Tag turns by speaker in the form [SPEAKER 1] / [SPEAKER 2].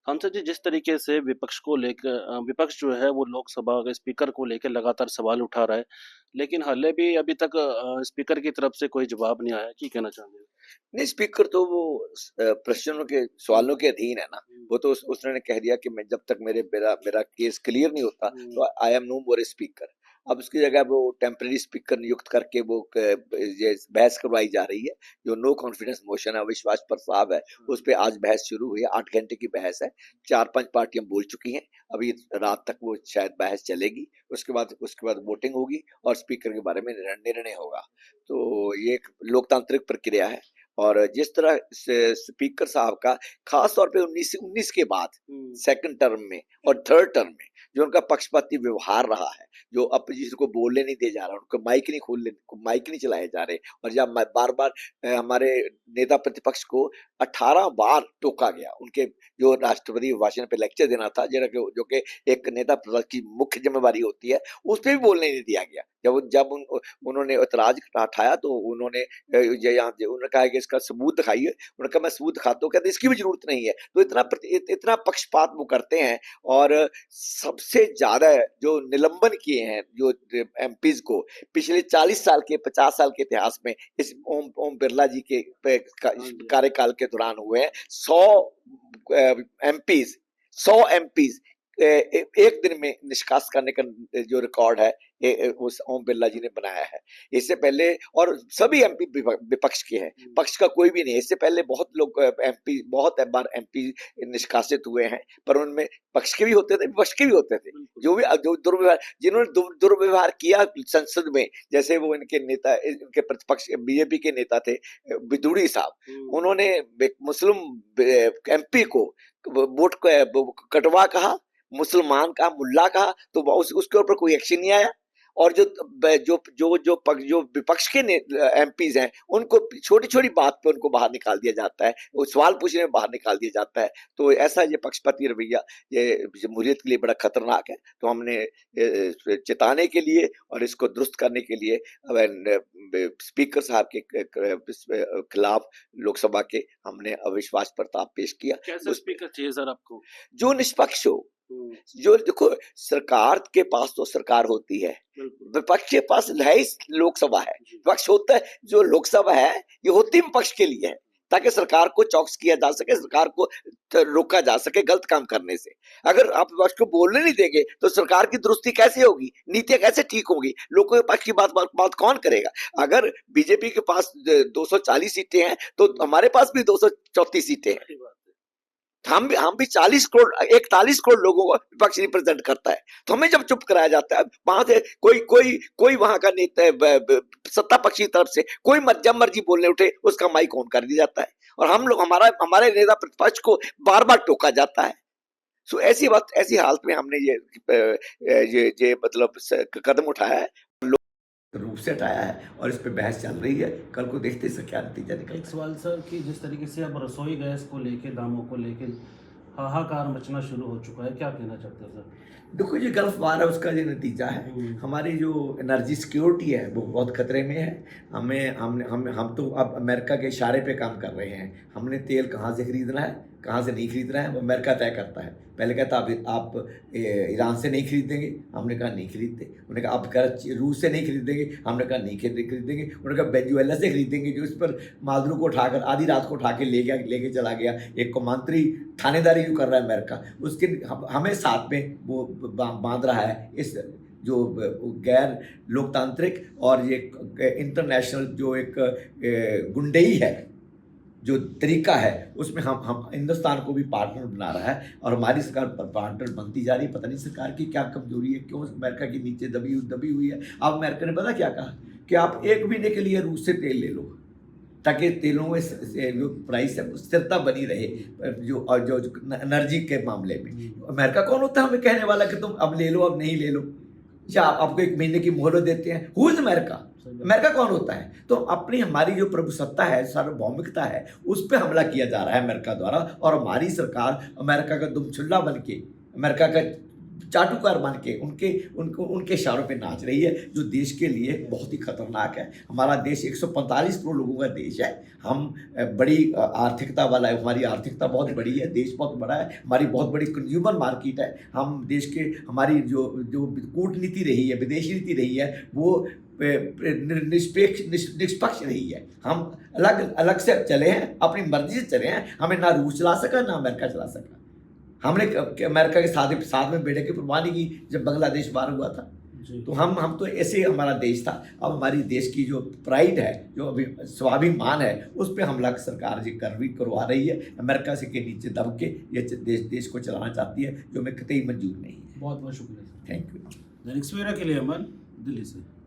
[SPEAKER 1] हंसा जी, जिस तरीके से विपक्ष जो है वो लोकसभा के स्पीकर को लेके लगातार सवाल उठा रहा है, लेकिन हाले भी अभी तक स्पीकर की तरफ से कोई जवाब नहीं आया। क्या कहना चाहेंगे?
[SPEAKER 2] नहीं, स्पीकर तो वो प्रश्नों के
[SPEAKER 1] हुँ,
[SPEAKER 2] सवालों के अधीन है ना।
[SPEAKER 1] हुँ,
[SPEAKER 2] वो तो उसने कह दिया कि मैं जब तक मेरा मेरा केस क्लियर नहीं होता
[SPEAKER 1] हुँ,
[SPEAKER 2] तो I am no more speaker. अब उसकी जगह वो टेम्पररी स्पीकर नियुक्त करके वो ये बहस करवाई जा रही है। जो नो कॉन्फिडेंस मोशन है, विश्वास प्रस्ताव है, उस पे आज बहस शुरू हुई है। 8 घंटे की बहस है। 4-5 पार्टियां बोल चुकी हैं। अभी रात तक वो शायद बहस चलेगी। उसके बाद वोटिंग होगी और स्पीकर के बारे में निर्णय होगा। तो ये एक लोकतांत्रिक प्रक्रिया है। और जिस तरह से स्पीकर साहब का खास तौर पे 19 के बाद
[SPEAKER 1] हुँ,
[SPEAKER 2] सेकंड टर्म में और थर्ड टर्म में जो उनका पक्षपाती व्यवहार रहा है, जो अपोजिशन को बोलने नहीं दिया जा रहा, उनको माइक नहीं चलाए जा रहे, और जब बार बार हमारे नेता प्रतिपक्ष को 18 बार टोका गया। उनके जो राष्ट्रपति भाषण पे लेक्चर देना था, जो कि एक नेता प्रतिपक्ष की मुख्य जिम्मेवारी होती है, उस पर भी बोलने नहीं दिया गया। उन्होंने ऐतराज उठाया तो उन्होंने कहा कि इसका सबूत दिखाइए। उन्होंने कहा मैं सबूत दिखाता हूँ। कहते इसकी भी जरूरत नहीं है। तो इतना पक्षपात वो करते हैं। और सबसे ज्यादा जो निलंबन किए हैं जो एमपीज को पिछले 40 साल के 50 साल के इतिहास में, इस ओम बिरला जी के
[SPEAKER 1] हाँ जी।
[SPEAKER 2] कार्यकाल के दौरान हुए हैं। 100 एमपीज 100 एमपीज एक दिन में निष्कासित करने का जो रिकॉर्ड है, उस ओम बिरला जी ने बनाया है। इससे पहले और सभी एमपी विपक्ष के हैं,
[SPEAKER 1] हुँ,
[SPEAKER 2] पक्ष का कोई भी नहीं। इससे पहले बहुत बार एमपी निष्कासित हुए हैं, पर उनमें पक्ष के भी होते थे, विपक्ष के भी होते थे।
[SPEAKER 1] बिल्कुल।
[SPEAKER 2] जो दुर्व्यवहार जिन्होंने दुर्व्यवहार किया संसद में, जैसे वो इनके प्रतिपक्ष बीजेपी के नेता थे बिदुड़ी साहब।
[SPEAKER 1] हुँ,
[SPEAKER 2] उन्होंने एक मुस्लिम एमपी को वोट कटवा कहा, मुसलमान कहा, मुल्ला कहा, तो उसके ऊपर कोई एक्शन नहीं आया। और जो विपक्ष के एमपीज हैं, उनको छोटी छोटी बात पे उनको बाहर निकाल दिया जाता है, वो सवाल पूछने में बाहर निकाल दिया जाता है। तो ऐसा ये पक्षपाती रवैया ये जमहूरियत के लिए बड़ा खतरनाक है। तो हमने चेताने के लिए और इसको दुरुस्त करने के लिए स्पीकर साहब के खिलाफ लोकसभा के हमने अविश्वास प्रस्ताव पेश किया।
[SPEAKER 1] कैसा
[SPEAKER 2] उस
[SPEAKER 1] स्पीकर चाहिए सर आपको?
[SPEAKER 2] जो निष्पक्ष हो,
[SPEAKER 1] हुँ,
[SPEAKER 2] जो देखो, सरकार के पास तो सरकार होती है,
[SPEAKER 1] बिल्कुल।
[SPEAKER 2] विपक्ष के पास है ही लोकसभा है।
[SPEAKER 1] जी,
[SPEAKER 2] विपक्ष होता है, जो लोकसभा है ये होती है विपक्ष के लिए है, ताकि सरकार को चौकस किया जा सके, सरकार को रोका जा सके गलत काम करने से। अगर आप विपक्ष को बोलने नहीं देंगे तो सरकार की दुरुस्ती कैसे होगी, नीतियां कैसे ठीक होंगी, लोगों के पक्ष की बात कौन करेगा? अगर बीजेपी के पास 240 सीटें हैं तो हमारे पास भी 234 सीटें हैं।
[SPEAKER 1] सही बात है।
[SPEAKER 2] हम भी 40 करोड़ 41 करोड़ लोगों को विपक्ष रिप्रेजेंट करता है। तो हमें जब चुप कराया जाता है, वहां से कोई वहां का नेता सत्ता पक्ष की तरफ से कोई जब मर्जी बोलने उठे उसका माइक ऑन कर दिया जाता है, और हम लोग हमारे नेता प्रतिपक्ष को बार बार टोका जाता है। सो ऐसी हालत में हमने ये मतलब कदम उठाया है, रूप से हटाया है, और इस पे बहस चल रही है। कल को देखते हैं इसका क्या नतीजा
[SPEAKER 1] एक
[SPEAKER 2] निकलता है।
[SPEAKER 1] सवाल सर कि जिस तरीके से अब रसोई गैस को लेके, दामों को लेके हाहाकार मचना शुरू हो चुका है, क्या कहना चाहते हैं सर?
[SPEAKER 2] देखो, ये गल्फ वार है, उसका ये नतीजा है।
[SPEAKER 1] हुँ,
[SPEAKER 2] हमारी जो एनर्जी सिक्योरिटी है वो बहुत खतरे में है। हमें हम तो अब अमेरिका के इशारे पे काम कर रहे हैं। हमने तेल कहाँ से खरीदना है, कहाँ से नहीं खरीदना है, वो अमेरिका तय करता है। पहले कहता आप ईरान से नहीं खरीदेंगे, हमने कहा नहीं खरीदते। उन्होंने कहा आप रूस से नहीं खरीदेंगे, हमने कहा नहीं खरीदेंगे। उन्होंने कहा वेनेजुएला से खरीदेंगे, जो इस पर मादरू को उठाकर आधी रात को उठा के लेके चला गया। एक कौमांतरी थानेदारी जो कर रहा है अमेरिका, उसके हमें साथ में वो बांध रहा है। इस जो गैर लोकतांत्रिक और ये इंटरनेशनल जो एक गुंडई है जो तरीका है, उसमें हम हिंदुस्तान को भी पार्टनर बना रहा है, और हमारी सरकार पार्टनर बनती जा रही है। पता नहीं सरकार की क्या कमजोरी है, क्यों अमेरिका के नीचे दबी हुई है। अब अमेरिका ने पता क्या कहा कि आप 1 महीने के लिए रूस से तेल ले लो, ताकि तेलों में जो प्राइस है स्थिरता बनी रहे, जो एनर्जी के मामले में। अमेरिका कौन होता है हमें कहने वाला कि तुम अब ले लो, अब नहीं ले लो, या आपको 1 महीने की मोहलत देते हैं? Who is America? अमेरिका कौन होता है? तो हमारी जो प्रभुसत्ता है, सार्वभौमिकता है, उस पर हमला किया जा रहा है अमेरिका द्वारा। और हमारी सरकार अमेरिका का दुमछुल्ला बन के, अमेरिका का चाटुकार बन के उनके इशारों पे नाच रही है, जो देश के लिए बहुत ही खतरनाक है। हमारा देश 145 करोड़ लोगों का देश है। हम बड़ी आर्थिकता वाला है, हमारी आर्थिकता बहुत बड़ी है, देश बहुत बड़ा है, हमारी बहुत बड़ी कंज्यूमर मार्केट है। हम देश के हमारी जो कूटनीति रही है, विदेशी नीति रही है, वो निष्पक्ष रही है। हम अलग अलग से चले हैं, अपनी मर्जी से चले हैं। हमें ना रूस चला सका, ना अमेरिका चला सका। हमने अमेरिका के साथ में बेटे की परवाह नहीं की जब बांग्लादेश बाहर हुआ था। तो हम तो ऐसे हमारा देश था। अब हमारी देश की जो प्राइड है, जो अभी स्वाभिमान है, उस पर हमला सरकार जी करवा रही है। अमेरिका से के नीचे दब के ये देश को चलाना चाहती है, जो हमें कतई मंजूर नहीं है।
[SPEAKER 3] बहुत बहुत शुक्रिया।
[SPEAKER 2] Thank you.
[SPEAKER 3] दैनिक सवेरा के लिए अमन, दिल्ली से।